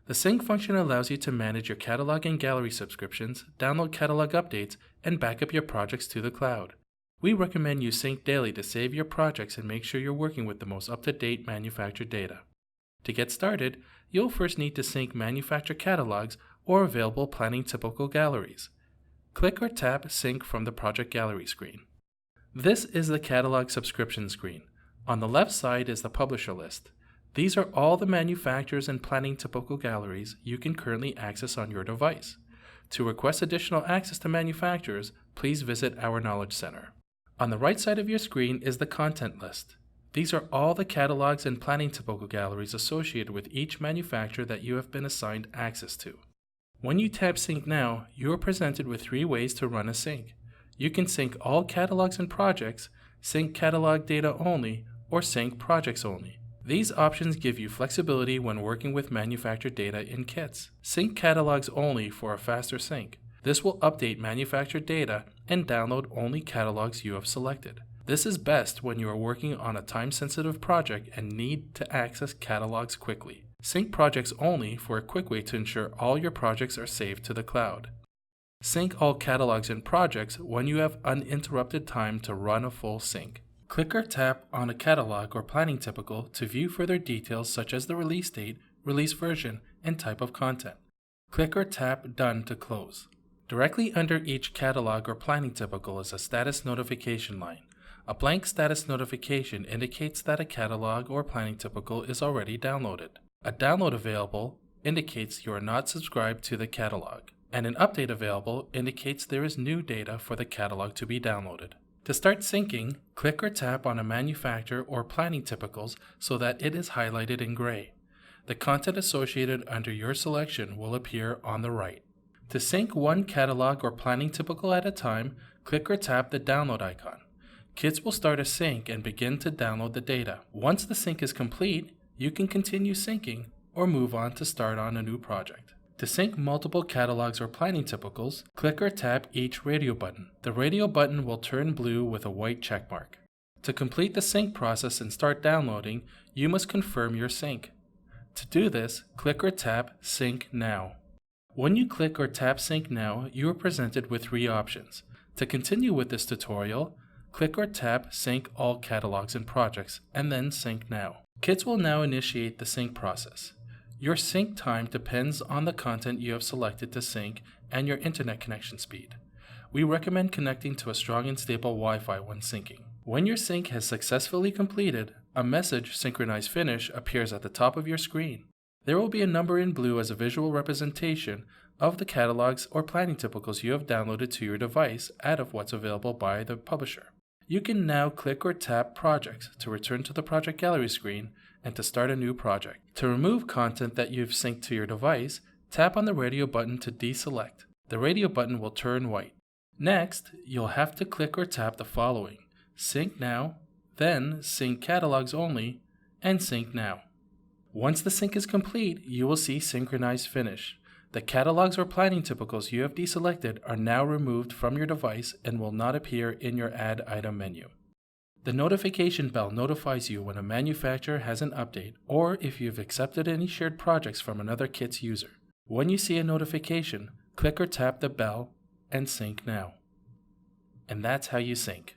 The sync function allows you to manage your catalog and gallery subscriptions, download catalog updates, and back up your projects to the cloud. We recommend you sync daily to save your projects and make sure you're working with the most up-to-date manufacturer data. To get started, you'll first need to sync manufacturer catalogs or available planning typical galleries. Click or tap Sync from the Project Gallery screen. This is the catalog subscription screen. On the left side is the publisher list. These are all the manufacturers and planning typical galleries you can currently access on your device. To request additional access to manufacturers, please visit our Knowledge Center. On the right side of your screen is the content list. These are all the catalogs and planning typical galleries associated with each manufacturer that you have been assigned access to. When you tap Sync Now, you are presented with 3 ways to run a sync. You can sync all catalogs and projects, sync catalog data only, or sync projects only. These options give you flexibility when working with manufacturer data in kits. Sync catalogs only for a faster sync. This will update manufacturer data and download only catalogs you have selected. This is best when you are working on a time-sensitive project and need to access catalogs quickly. Sync projects only for a quick way to ensure all your projects are saved to the cloud. Sync all catalogs and projects when you have uninterrupted time to run a full sync. Click or tap on a catalog or planning typical to view further details such as the release date, release version, and type of content. Click or tap Done to close. Directly under each catalog or planning typical is a status notification line. A blank status notification indicates that a catalog or planning typical is already downloaded. A download available indicates you are not subscribed to the catalog, and an update available indicates there is new data for the catalog to be downloaded. To start syncing, click or tap on a manufacturer or planning typicals so that it is highlighted in gray. The content associated under your selection will appear on the right. To sync one catalog or planning typical at a time, click or tap the download icon. Kits will start a sync and begin to download the data. Once the sync is complete, you can continue syncing or move on to start on a new project. To sync multiple catalogs or planning typicals, click or tap each radio button. The radio button will turn blue with a white checkmark. To complete the sync process and start downloading, you must confirm your sync. To do this, click or tap Sync Now. When you click or tap Sync Now, you are presented with 3 options. To continue with this tutorial, click or tap Sync All Catalogs and Projects, and then Sync Now. Kits will now initiate the sync process. Your sync time depends on the content you have selected to sync and your internet connection speed. We recommend connecting to a strong and stable Wi-Fi when syncing. When your sync has successfully completed, a message Synchronize Finish appears at the top of your screen. There will be a number in blue as a visual representation of the catalogs or planning typicals you have downloaded to your device out of what's available by the publisher. You can now click or tap Projects to return to the Project Gallery screen and to start a new project. To remove content that you've synced to your device, tap on the radio button to deselect. The radio button will turn white. Next, you'll have to click or tap the following: Sync Now, then Sync Catalogs Only, and Sync Now. Once the sync is complete, you will see Synchronize Finish. The catalogs or planning typicals you have deselected are now removed from your device and will not appear in your Add Item menu. The notification bell notifies you when a manufacturer has an update or if you've accepted any shared projects from another kit's user. When you see a notification, click or tap the bell and Sync Now. And that's how you sync.